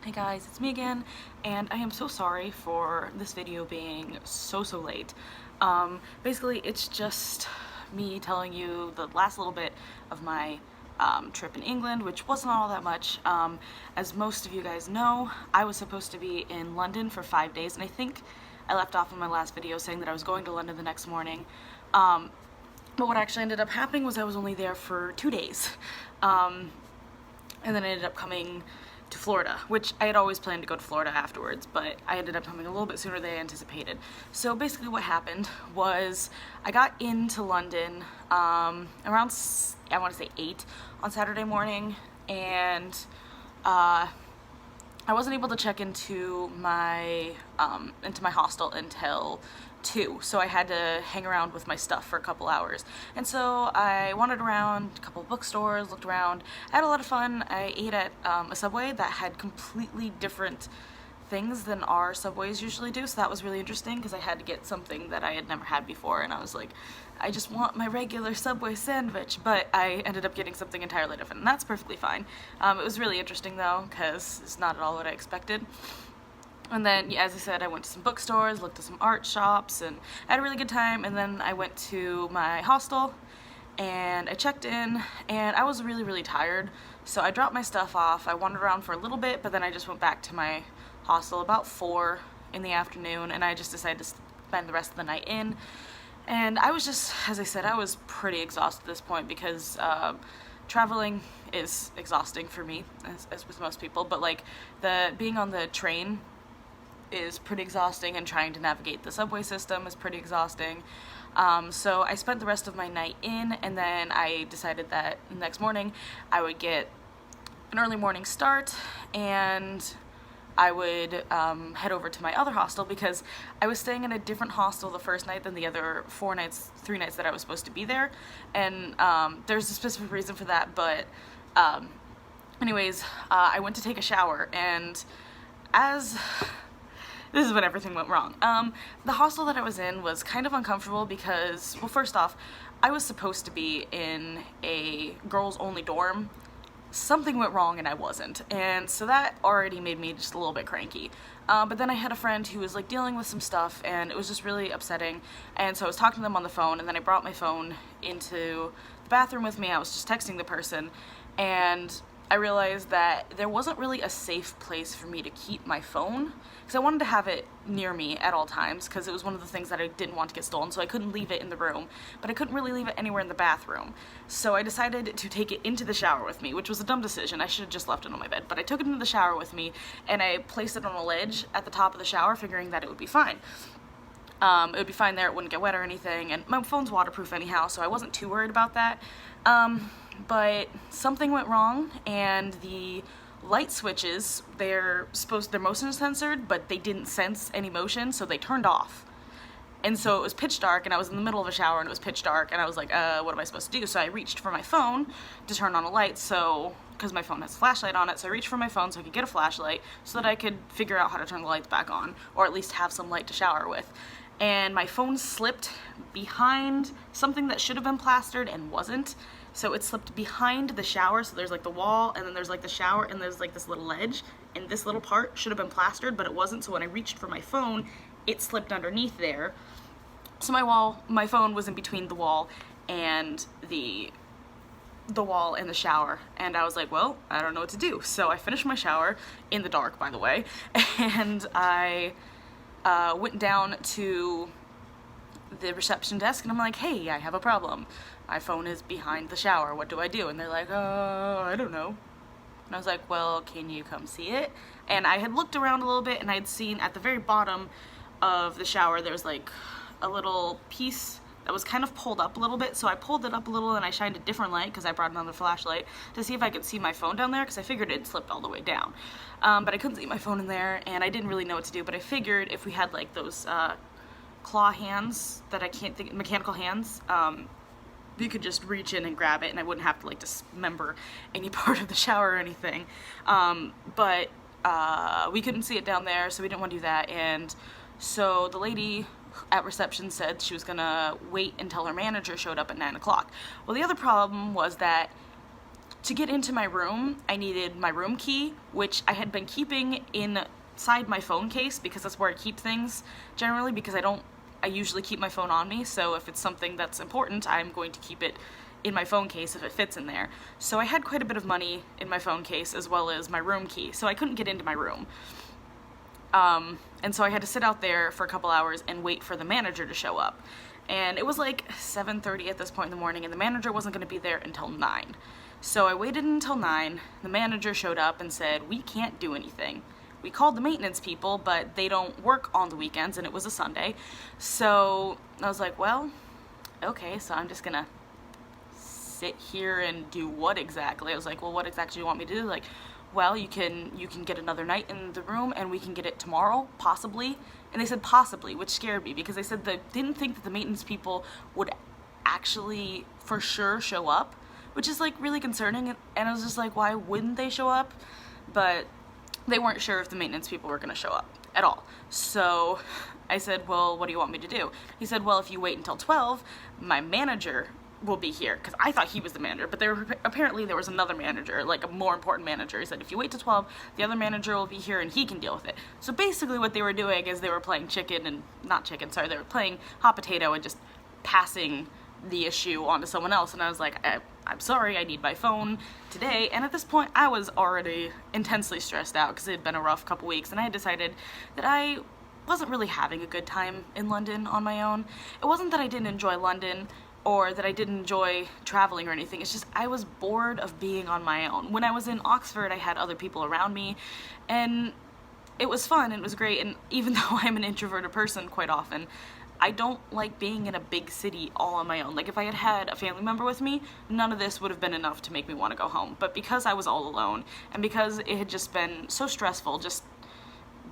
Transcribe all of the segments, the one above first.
Hey guys, it's me again, and I am so sorry for this video being so late. Basically, it's just me telling you the last little bit of my trip in England, which wasn't all that much. As most of you guys know, I was supposed to be in London for 5 days, and I think I left off in my last video saying that I was going to London the next morning. But what actually ended up happening was I was only there for 2 days. And then I ended up coming to Florida, which I had always planned to go to Florida afterwards, but I ended up coming a little bit sooner than I anticipated. So basically what happened was I got into London around, I want to say 8 on Saturday morning, and I wasn't able to check into my hostel until 2, so I had to hang around with my stuff for a couple hours. And so I wandered around a couple bookstores, looked around, I had a lot of fun. I ate at a Subway that had completely different things than our Subways usually do, so that was really interesting because I had to get something that I had never had before, and I was like, I just want my regular Subway sandwich, but I ended up getting something entirely different, and that's perfectly fine. It was really interesting though, because it's not at all what I expected. And then, yeah, as I said, I went to some bookstores, looked at some art shops, and I had a really good time. And then I went to my hostel, and I checked in, and I was really tired. So I dropped my stuff off. I wandered around for a little bit, but then I just went back to my hostel about 4 in the afternoon, and I just decided to spend the rest of the night in. And I was just, as I said, I was pretty exhausted at this point because traveling is exhausting for me, as with most people. But like being on the train is pretty exhausting, and trying to navigate the subway system is pretty exhausting. So I spent the rest of my night in, and then I decided that the next morning I would get an early morning start, and I would head over to my other hostel because I was staying in a different hostel the first night than the other 3 nights that I was supposed to be there. And there's a specific reason for that, but anyways, I went to take a shower, and this is when everything went wrong. The hostel that I was in was kind of uncomfortable because, well, first off, I was supposed to be in a girls-only dorm. Something went wrong and I wasn't, and so that already made me just a little bit cranky. But then I had a friend who was like dealing with some stuff, and it was just really upsetting, and so I was talking to them on the phone, and then I brought my phone into the bathroom with me. I was just texting the person, and I realized that there wasn't really a safe place for me to keep my phone, because I wanted to have it near me at all times, because it was one of the things that I didn't want to get stolen, so I couldn't leave it in the room, but I couldn't really leave it anywhere in the bathroom. So I decided to take it into the shower with me, which was a dumb decision. I should have just left it on my bed, but I took it into the shower with me, and I placed it on a ledge at the top of the shower, figuring that it would be fine. It would be fine there, it wouldn't get wet or anything, and my phone's waterproof anyhow, so I wasn't too worried about that. But something went wrong, and the light switches, they're motion censored, but they didn't sense any motion, so they turned off. And so it was pitch dark, and I was in the middle of a shower, and it was pitch dark, and I was like, what am I supposed to do? So I reached for my phone to turn on a light, because my phone has a flashlight on it, so I reached for my phone so I could get a flashlight so that I could figure out how to turn the lights back on, or at least have some light to shower with. And my phone slipped behind something that should have been plastered and wasn't. So it slipped behind the shower, so there's like the wall, and then there's like the shower, and there's like this little ledge, and this little part should have been plastered, but it wasn't, so when I reached for my phone, it slipped underneath there. So my phone was in between the wall and the wall and the shower, and I was like, well, I don't know what to do. So I finished my shower, in the dark, by the way, and I went down to the reception desk, and I'm like, hey, I have a problem. My phone is behind the shower. What do I do? And they're like, I don't know. And I was like, well, can you come see it? And I had looked around a little bit, and I had seen at the very bottom of the shower, there was like a little piece that was kind of pulled up a little bit, so I pulled it up a little, and I shined a different light, because I brought another flashlight, to see if I could see my phone down there, because I figured it slipped all the way down. But I couldn't see my phone in there, and I didn't really know what to do, but I figured if we had like those claw hands that I can't think, mechanical hands, you could just reach in and grab it, and I wouldn't have to like dismember any part of the shower or anything. But we couldn't see it down there, so we didn't want to do that, and so the lady at reception said she was gonna wait until her manager showed up at 9 o'clock. Well, the other problem was that To get into my room, I needed my room key, which I had been keeping inside my phone case because that's where I keep things generally, because I usually keep my phone on me, so if it's something that's important, I'm going to keep it in my phone case if it fits in there. So I had quite a bit of money in my phone case as well as my room key, so I couldn't get into my room. And so I had to sit out there for a couple hours and wait for the manager to show up. And it was like 7:30 at this point in the morning, and the manager wasn't going to be there until 9. So I waited until 9. The manager showed up and said, "We can't do anything. We called the maintenance people, but they don't work on the weekends," and it was a Sunday. So I was like, well, okay, so I'm just gonna sit here and do what exactly? I was like, well, what exactly do you want me to do? Like, well, you can get another night in the room and we can get it tomorrow, possibly. And they said possibly, which scared me because they said they didn't think that the maintenance people would actually for sure show up, which is like really concerning. And I was just like, why wouldn't they show up? But they weren't sure if the maintenance people were gonna show up at all. So I said, well, what do you want me to do? He said, well, if you wait until 12, my manager will be here, because I thought he was the manager, but apparently there was another manager, like a more important manager. He said, if you wait till 12, the other manager will be here and he can deal with it. So basically what they were doing is they were playing they were playing hot potato and just passing the issue onto someone else. And I was like, I'm sorry, I need my phone today. And at this point, I was already intensely stressed out because it had been a rough couple weeks, and I had decided that I wasn't really having a good time in London on my own. It wasn't that I didn't enjoy London or that I didn't enjoy traveling or anything. It's just I was bored of being on my own. When I was in Oxford, I had other people around me, and it was fun, and it was great, and even though I'm an introverted person quite often, I don't like being in a big city all on my own. Like, if I had had a family member with me, none of this would have been enough to make me want to go home. But because I was all alone, and because it had just been so stressful, just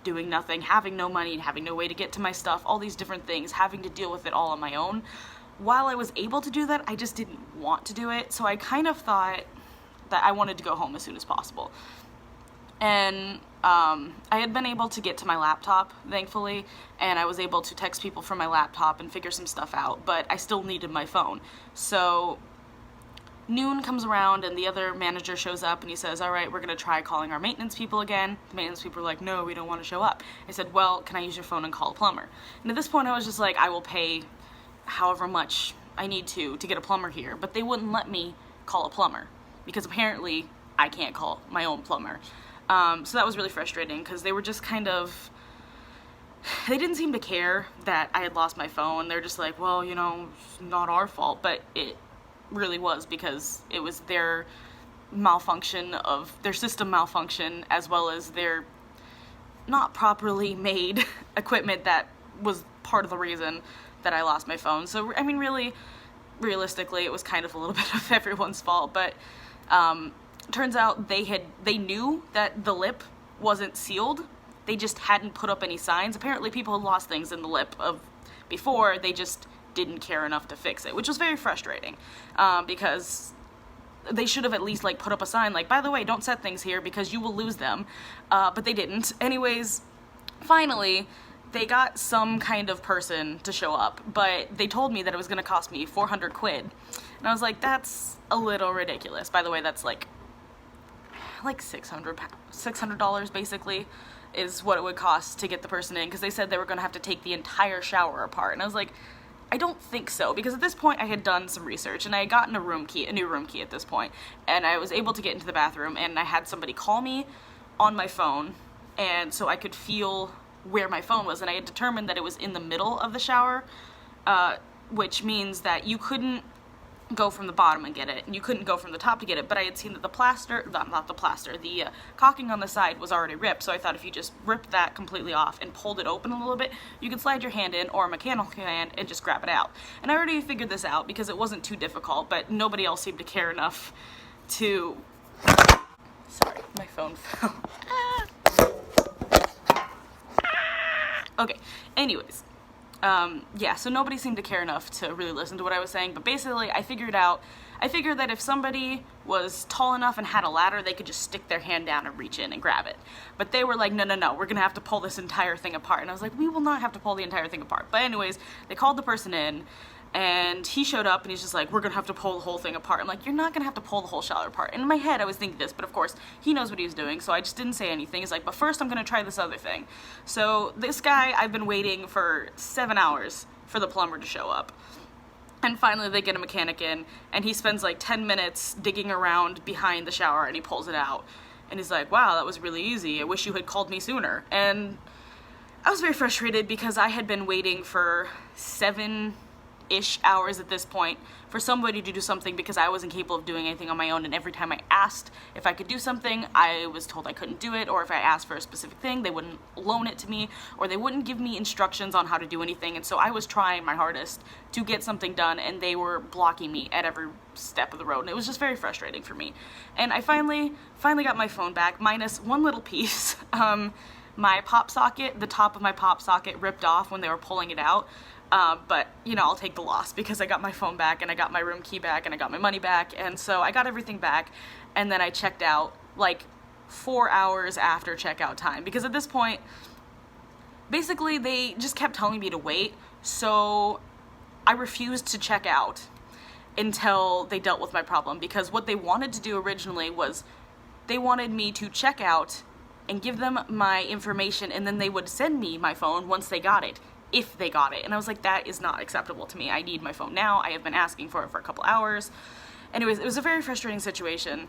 doing nothing, having no money, having no way to get to my stuff, all these different things, having to deal with it all on my own, while I was able to do that, I just didn't want to do it. So I kind of thought that I wanted to go home as soon as possible. And I had been able to get to my laptop, thankfully, and I was able to text people from my laptop and figure some stuff out, but I still needed my phone. So noon comes around and the other manager shows up and he says, all right, we're gonna try calling our maintenance people again. The maintenance people are like, no, we don't want to show up. I said, well, can I use your phone and call a plumber? And at this point I was just like, I will pay however much I need to get a plumber here, but they wouldn't let me call a plumber because apparently I can't call my own plumber. So that was really frustrating because they were just they didn't seem to care that I had lost my phone. They're just like, well, it's not our fault, but it really was because it was their system malfunction as well as their not properly made equipment that was part of the reason that I lost my phone. So, I mean, really, realistically, it was kind of a little bit of everyone's fault, but turns out they knew that the lip wasn't sealed. They just hadn't put up any signs. Apparently people had lost things in the lip before, they just didn't care enough to fix it, which was very frustrating, because they should have at least put up a sign like, by the way, don't set things here because you will lose them, but they didn't. Anyways, finally, they got some kind of person to show up, but they told me that it was going to cost me 400 quid. And I was like, that's a little ridiculous. By the way, that's like $600 basically is what it would cost to get the person in, because they said they were going to have to take the entire shower apart. And I was like, I don't think so, because at this point I had done some research and I had gotten a new room key at this point, and I was able to get into the bathroom, and I had somebody call me on my phone, and so I could feel where my phone was, and I had determined that it was in the middle of the shower, which means that you couldn't go from the bottom and get it, and you couldn't go from the top to get it, but I had seen that the caulking on the side was already ripped, so I thought if you just ripped that completely off and pulled it open a little bit, you could slide your hand in, or a mechanical hand, and just grab it out. And I already figured this out because it wasn't too difficult, but nobody else seemed to care enough to... Sorry, my phone fell. Okay, anyways, yeah, so nobody seemed to care enough to really listen to what I was saying, but basically I figured that if somebody was tall enough and had a ladder, they could just stick their hand down and reach in and grab it. But they were like, no, we're gonna have to pull this entire thing apart. And I was like, we will not have to pull the entire thing apart. But anyways, they called the person in, And he showed up and he's just like, we're gonna have to pull the whole thing apart. I'm like, you're not gonna have to pull the whole shower apart. And in my head I was thinking this, but of course he knows what he was doing, so I just didn't say anything. He's like, but first I'm gonna try this other thing. So this guy, I've been waiting for 7 hours for the plumber to show up. And finally they get a mechanic in, and he spends like 10 minutes digging around behind the shower, and he pulls it out. And he's like, wow, that was really easy. I wish you had called me sooner. And I was very frustrated because I had been waiting for 7-ish hours at this point for somebody to do something because I wasn't capable of doing anything on my own, and every time I asked if I could do something, I was told I couldn't do it, or if I asked for a specific thing, they wouldn't loan it to me, or they wouldn't give me instructions on how to do anything. And so I was trying my hardest to get something done, and they were blocking me at every step of the road, and it was just very frustrating for me. And I finally got my phone back, minus one little piece. My pop socket, the top of my pop socket ripped off when they were pulling it out. But, you know, I'll take the loss because I got my phone back, and I got my room key back, and I got my money back, and so I got everything back, and then I checked out like 4 hours after checkout time, because at this point, basically they just kept telling me to wait, so I refused to check out until they dealt with my problem, because what they wanted to do originally was they wanted me to check out and give them my information, and then they would send me my phone once they got it, if they got it. And I was like, that is not acceptable to me. I need my phone now. I have been asking for it for a couple hours. Anyways, it was a very frustrating situation.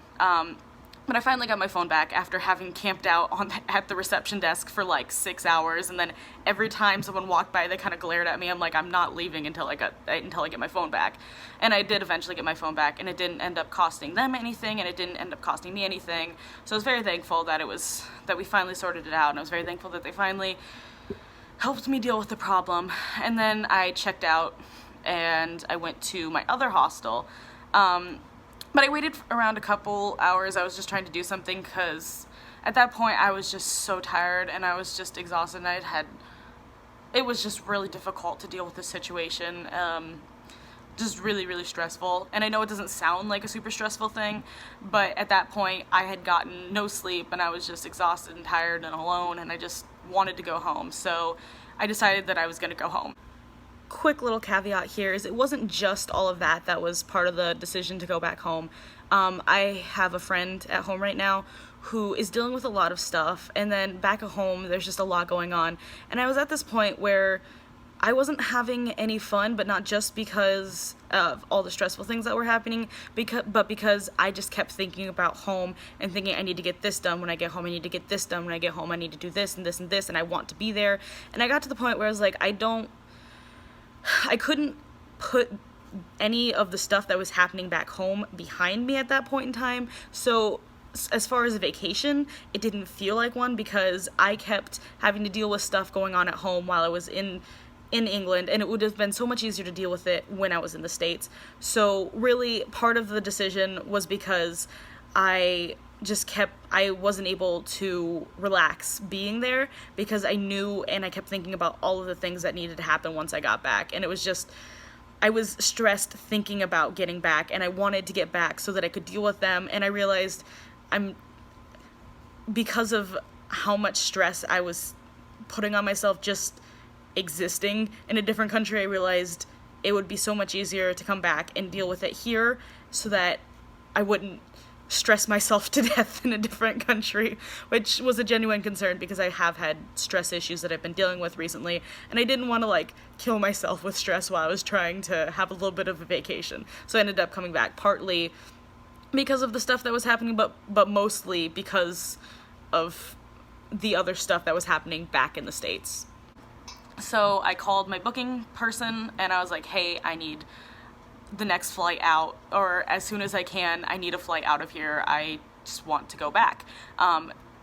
But I finally got my phone back after having camped out at the reception desk for like 6 hours, and then every time someone walked by, they kind of glared at me. I'm like, I'm not leaving until I get my phone back. And I did eventually get my phone back, and it didn't end up costing them anything, and it didn't end up costing me anything. So I was very thankful that we finally sorted it out, and I was very thankful that they finally helped me deal with the problem. And then I checked out and I went to my other hostel. But I waited around a couple hours. I was just trying to do something because at that point I was just so tired and I was just exhausted, and it was just really difficult to deal with this situation. Just really, really stressful. And I know it doesn't sound like a super stressful thing, but at that point I had gotten no sleep, and I was just exhausted and tired and alone, and I just wanted to go home. So I decided that I was going to go home. Quick little caveat here is it wasn't just all of that was part of the decision to go back home. I have a friend at home right now who is dealing with a lot of stuff, and then back at home there's just a lot going on. And I was at this point where I wasn't having any fun, but not just because of all the stressful things that were happening, but because I just kept thinking about home and thinking, I need to get this done when I get home, I need to get this done when I get home, I need to do this and this and this, and I want to be there. And I got to the point where I was like, I couldn't put any of the stuff that was happening back home behind me at that point in time. So as far as a vacation, it didn't feel like one, because I kept having to deal with stuff going on at home while I was in England, and it would have been so much easier to deal with it when I was in the States. So really, part of the decision was because I wasn't able to relax being there, because I knew, and I kept thinking about all of the things that needed to happen once I got back, and it was just, I was stressed thinking about getting back, and I wanted to get back so that I could deal with them. And I realized because of how much stress I was putting on myself just existing in a different country, I realized it would be so much easier to come back and deal with it here so that I wouldn't stress myself to death in a different country, which was a genuine concern because I have had stress issues that I've been dealing with recently, and I didn't want to like kill myself with stress while I was trying to have a little bit of a vacation. So I ended up coming back partly because of the stuff that was happening, but mostly because of the other stuff that was happening back in the States. So I called my booking person and I was like, hey, I need the next flight out, or as soon as I can, I need a flight out of here. I just want to go back.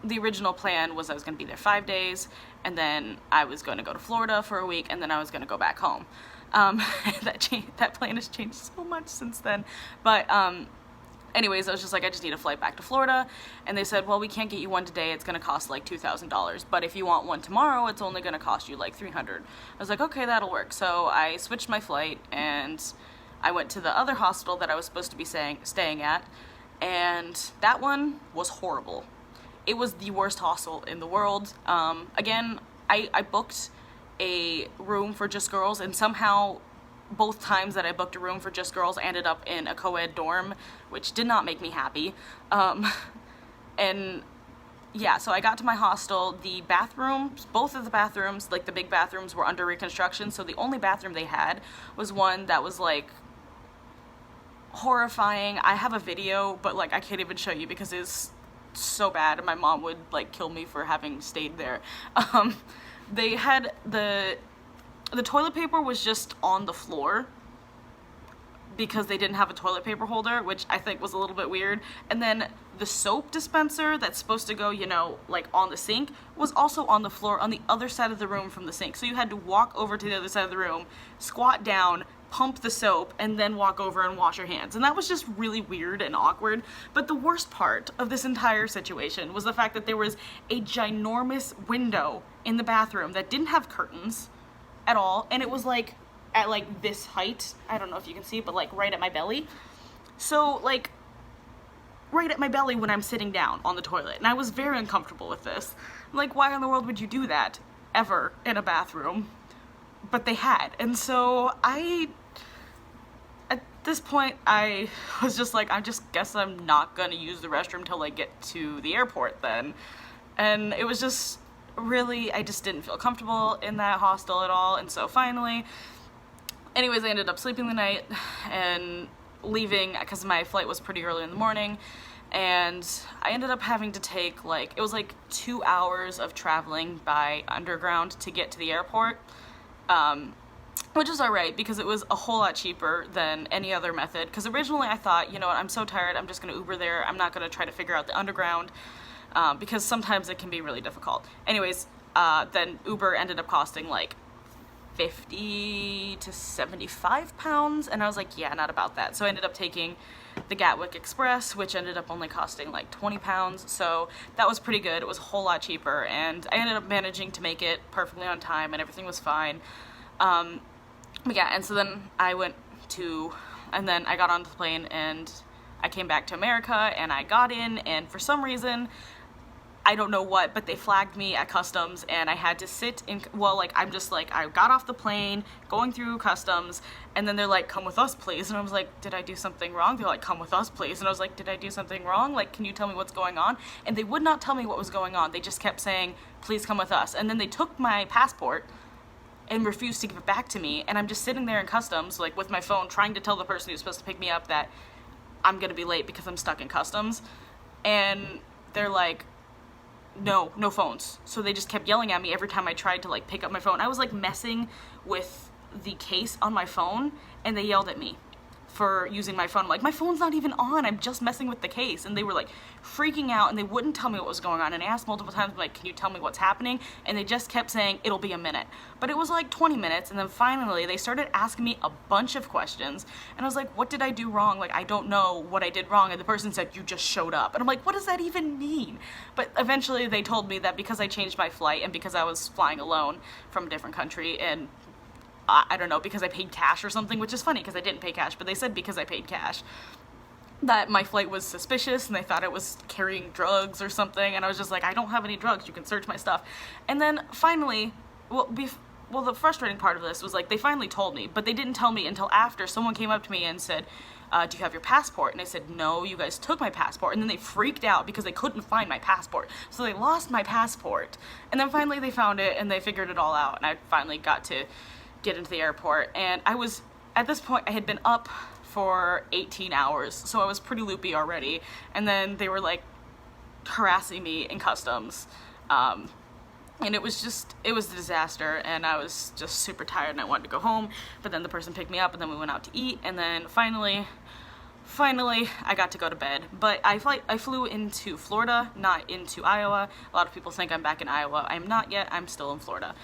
The original plan was I was going to be there 5 days, and then I was going to go to Florida for a week, and then I was going to go back home. That plan has changed so much since then. But anyways, I was just like, I just need a flight back to Florida. And they said, well, we can't get you one today. It's going to cost like $2,000. But if you want one tomorrow, it's only going to cost you like $300. I was like, okay, that'll work. So I switched my flight and I went to the other hostel that I was supposed to be staying at. And that one was horrible. It was the worst hostel in the world. Again, I booked a room for just girls, and somehow both times that I booked a room for just girls, I ended up in a co-ed dorm, which did not make me happy. And yeah, so I got to my hostel, the bathrooms, both of the bathrooms, like the big bathrooms, were under reconstruction, so the only bathroom they had was one that was like horrifying. I have a video, but like I can't even show you because it's so bad and my mom would like kill me for having stayed there. They had the toilet paper was just on the floor because they didn't have a toilet paper holder, which I think was a little bit weird. And then the soap dispenser that's supposed to go, you know, like on the sink, was also on the floor on the other side of the room from the sink. So you had to walk over to the other side of the room, squat down, pump the soap, and then walk over and wash your hands. And that was just really weird and awkward. But the worst part of this entire situation was the fact that there was a ginormous window in the bathroom that didn't have curtains at all, and it was like at like this height. I don't know if you can see, but like right at my belly. So like right at my belly when I'm sitting down on the toilet, and I was very uncomfortable with this. Like, why in the world would you do that ever in a bathroom? But they had, and so at this point I was just like, I just guess I'm not gonna use the restroom till I get to the airport then. And it was just really, I just didn't feel comfortable in that hostel at all. And so finally, anyways, I ended up sleeping the night and leaving because my flight was pretty early in the morning, and I ended up having to take like, it was like 2 hours of traveling by underground to get to the airport, which is alright because it was a whole lot cheaper than any other method. Because originally I thought, you know what, I'm so tired, I'm just gonna Uber there, I'm not gonna try to figure out the underground, because sometimes it can be really difficult. Anyways, then Uber ended up costing like 50 to 75 pounds, and I was like, yeah, not about that. So I ended up taking the Gatwick Express, which ended up only costing like 20 pounds, so that was pretty good. It was a whole lot cheaper, and I ended up managing to make it perfectly on time, and everything was fine. But yeah, and so then and then I got on the plane, and I came back to America, and I got in, and for some reason, I don't know what, but they flagged me at customs, and I had to sit in, well, like, I'm just like, I got off the plane, going through customs, and then they're like, come with us, please. And I was like, did I do something wrong? They're like, come with us, please. And I was like, did I do something wrong? Like, can you tell me what's going on? And they would not tell me what was going on. They just kept saying, please come with us. And then they took my passport and refused to give it back to me, and I'm just sitting there in customs, like, with my phone, trying to tell the person who's supposed to pick me up that I'm gonna be late because I'm stuck in customs. And they're like, no phones. So they just kept yelling at me every time I tried to like pick up my phone. I was like messing with the case on my phone, and they yelled at me for using my phone. I'm like, my phone's not even on, I'm just messing with the case. And they were like freaking out, and they wouldn't tell me what was going on, and I asked multiple times, like, can you tell me what's happening? And they just kept saying, it'll be a minute. But it was like 20 minutes, and then finally they started asking me a bunch of questions, and I was like, what did I do wrong? Like, I don't know what I did wrong. And the person said, you just showed up. And I'm like, what does that even mean? But eventually they told me that because I changed my flight, and because I was flying alone from a different country, and I don't know, because I paid cash or something, which is funny because I didn't pay cash, but they said because I paid cash, that my flight was suspicious, and they thought I was carrying drugs or something. And I was just like, I don't have any drugs, you can search my stuff. And then finally, well, the frustrating part of this was like, they finally told me, but they didn't tell me until after someone came up to me and said, do you have your passport? And I said, no, you guys took my passport. And then they freaked out because they couldn't find my passport. So they lost my passport. And then finally they found it, and they figured it all out, and I finally got to get into the airport. And I was, at this point, I had been up for 18 hours, so I was pretty loopy already. And then they were like harassing me in customs, and it was a disaster, and I was just super tired, and I wanted to go home. But then the person picked me up, and then we went out to eat, and then finally I got to go to bed. But I flew into Florida, not into Iowa. A lot of people think I'm back in Iowa. I'm not yet, I'm still in Florida.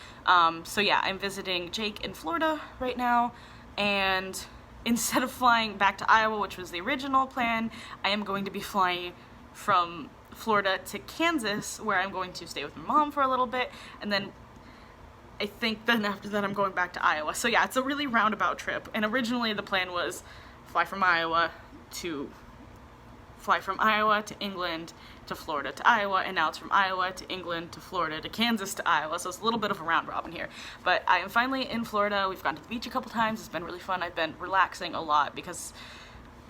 So yeah, I'm visiting Jake in Florida right now, and instead of flying back to Iowa, which was the original plan, I am going to be flying from Florida to Kansas, where I'm going to stay with my mom for a little bit, and then I think then after that I'm going back to Iowa. So yeah, it's a really roundabout trip, and originally the plan was fly from Iowa to England, to Florida to Iowa, and now it's from Iowa to England to Florida to Kansas to Iowa, so it's a little bit of a round robin here. But I am finally in Florida. We've gone to the beach a couple times. It's been really fun. I've been relaxing a lot because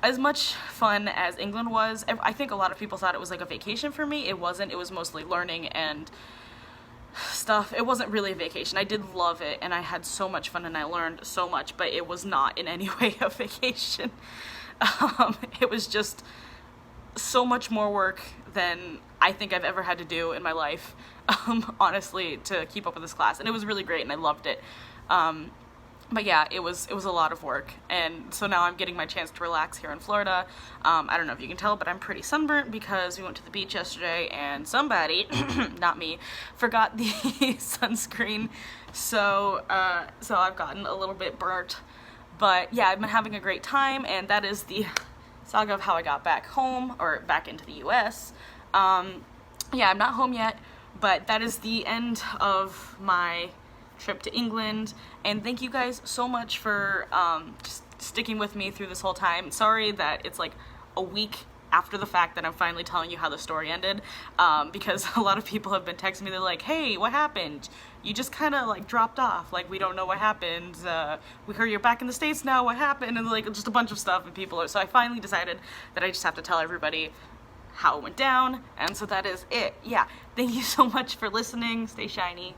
as much fun as England was, I think a lot of people thought it was like a vacation for me. It wasn't. It was mostly learning and stuff. It wasn't really a vacation. I did love it and I had so much fun and I learned so much, but it was not in any way a vacation. It was just so much more work than I think I've ever had to do in my life, honestly, to keep up with this class. And it was really great and I loved it. But yeah, it was a lot of work, and so now I'm getting my chance to relax here in Florida. I don't know if you can tell, but I'm pretty sunburnt because we went to the beach yesterday and somebody, not me, forgot the sunscreen, so I've gotten a little bit burnt. But yeah, I've been having a great time, and that is the saga of how I got back home, or back into the US. Yeah, I'm not home yet, but that is the end of my trip to England, and thank you guys so much for just sticking with me through this whole time. Sorry that it's like a week after the fact that I'm finally telling you how the story ended, because a lot of people have been texting me. They're like, hey, what happened? You just kind of like dropped off, like we don't know what happened, we heard you're back in the States now, what happened? And like just a bunch of stuff, and people are, so I finally decided that I just have to tell everybody how it went down, and so that is it. Yeah, thank you so much for listening. Stay shiny.